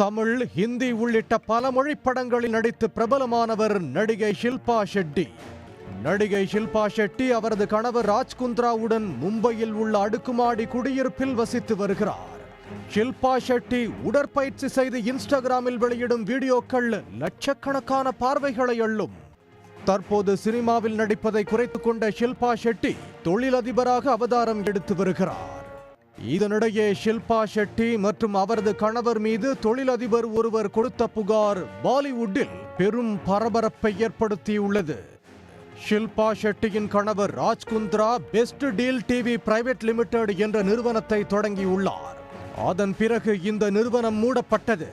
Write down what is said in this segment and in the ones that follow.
தமிழ், ஹிந்தி உள்ளிட்ட பல மொழி படங்களில் நடித்து பிரபலமானவர் நடிகை ஷில்பா ஷெட்டி. நடிகை ஷில்பா ஷெட்டி அவரது கணவர் ராஜ்குந்த்ராவுடன் மும்பையில் உள்ள அடுக்குமாடி குடியிருப்பில் வசித்து வருகிறார். ஷில்பா ஷெட்டி உடற்பயிற்சி செய்து இன்ஸ்டாகிராமில் வெளியிடும் வீடியோக்கள் லட்சக்கணக்கான பார்வைகளை அள்ளும். தற்போது சினிமாவில் நடிப்பதை குறைத்துக் கொண்ட ஷில்பா ஷெட்டி தொழிலதிபராக அவதாரம் எடுத்து வருகிறார். இதனிடையே ஷில்பா ஷெட்டி மற்றும் அவரது கணவர் மீது தொழிலதிபர் ஒருவர் கொடுத்த புகார் பாலிவுட்டில் பெரும் பரபரப்பை ஏற்படுத்தியுள்ளது. ஷில்பா ஷெட்டியின் கணவர் Raj Kundra best deal TV private limited என்ற நிறுவனத்தை தொடங்கியுள்ளார். அதன் பிறகு இந்த நிறுவனம் மூடப்பட்டது.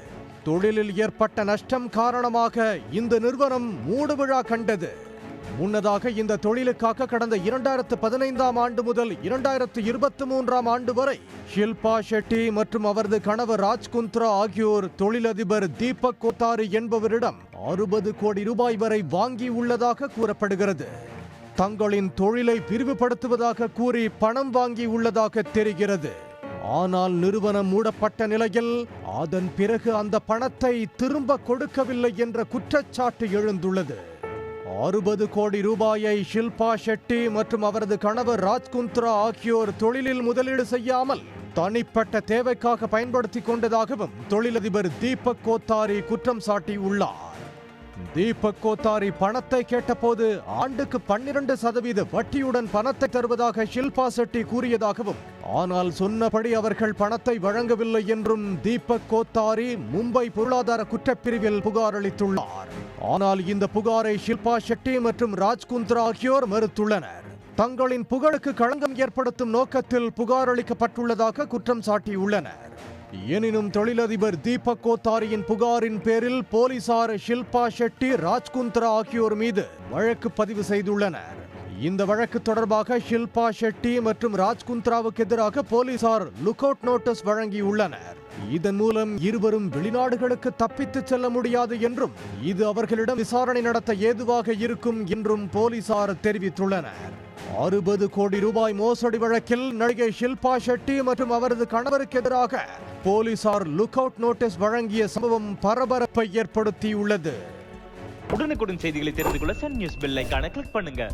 தொழிலில் ஏற்பட்ட நஷ்டம் காரணமாக இந்த நிறுவனம் மூடுவிழா கண்டது. முன்னதாக இந்த தொழிலுக்காக கடந்த 2015ஆம் ஆண்டு முதல் 2023ஆம் ஆண்டு வரை ஷில்பா ஷெட்டி மற்றும் அவரது கணவர் ராஜ்குந்த்ரா ஆகியோர் தொழிலதிபர் தீபக் கோத்தாரி என்பவரிடம் 60 கோடி ரூபாய் வரை வாங்கி உள்ளதாக கூறப்படுகிறது. தங்களின் தொழிலை விரிவுபடுத்துவதாக கூறி பணம் வாங்கி உள்ளதாக தெரிகிறது. ஆனால் நிறுவனம் மூடப்பட்ட நிலையில் அதன் பிறகு அந்த பணத்தை திரும்ப கொடுக்கவில்லை என்ற குற்றச்சாட்டு எழுந்துள்ளது. 60 கோடி ரூபாயை ஷில்பா ஷெட்டி மற்றும் அவரது கணவர் ராஜ்குந்த்ரா ஆகியோர் தொழிலில் முதலீடு செய்யாமல் தனிப்பட்ட தேவைக்காக பயன்படுத்திக் கொண்டதாகவும் தொழிலதிபர் தீபக் கோத்தாரி குற்றம் சாட்டியுள்ளார். தீபக் கோத்தாரி பணத்தை கேட்டபோது ஆண்டுக்கு 12% வட்டியுடன் பணத்தை தருவதாக ஷில்பா ஷெட்டி கூறியதாகவும், ஆனால் சொன்னபடி அவர்கள் பணத்தை வழங்கவில்லை என்றும் தீபக் கோத்தாரி மும்பை பொருளாதார குற்றப்பிரிவில் புகார் அளித்துள்ளார். ஆனால் இந்த புகாரை ஷில்பா ஷெட்டி மற்றும் ராஜ்குந்த்ரா ஆகியோர் மறுத்துள்ளனர். தங்களின் புகழுக்கு களங்கம் ஏற்படுத்தும் நோக்கத்தில் புகார் அளிக்கப்பட்டுள்ளதாக குற்றம் சாட்டியுள்ளனர். எனினும் தொழிலதிபர் தீபக் கோத்தாரியின் புகாரின் பேரில் போலீசார் ஷில்பா ஷெட்டி, ராஜ்குந்த்ரா ஆகியோர் மீது வழக்கு பதிவு செய்துள்ளனர். இந்த வழக்கு தொடர்பாக ஷில்பா ஷெட்டி மற்றும் ராஜ்குந்த்ராவுக்கு எதிராக போலீசார் லுக் அவுட் நோட்டீஸ் வழங்கியுள்ளனர். இதன் மூலம் இருவரும் வெளிநாடுகளுக்கு தப்பித்து செல்ல முடியாது என்றும் இது அவர்களிடம் விசாரணை நடத்த ஏதுவாக இருக்கும் என்றும் போலீசார் தெரிவித்துள்ளனர். 60 கோடி ரூபாய் மோசடி வழக்கில் நடிகை ஷில்பா ஷெட்டி மற்றும் அவரது கணவருக்கு எதிராக போலீசார் லுக் அவுட் நோட்டீஸ் வழங்கிய சம்பவம் பரபரப்பை ஏற்படுத்தியுள்ளது. உடனுக்குடன் செய்திகளை தெரிந்து கொள்ள சன் நியூஸ் பெல் ஐகானை கிளிக் பண்ணுங்க.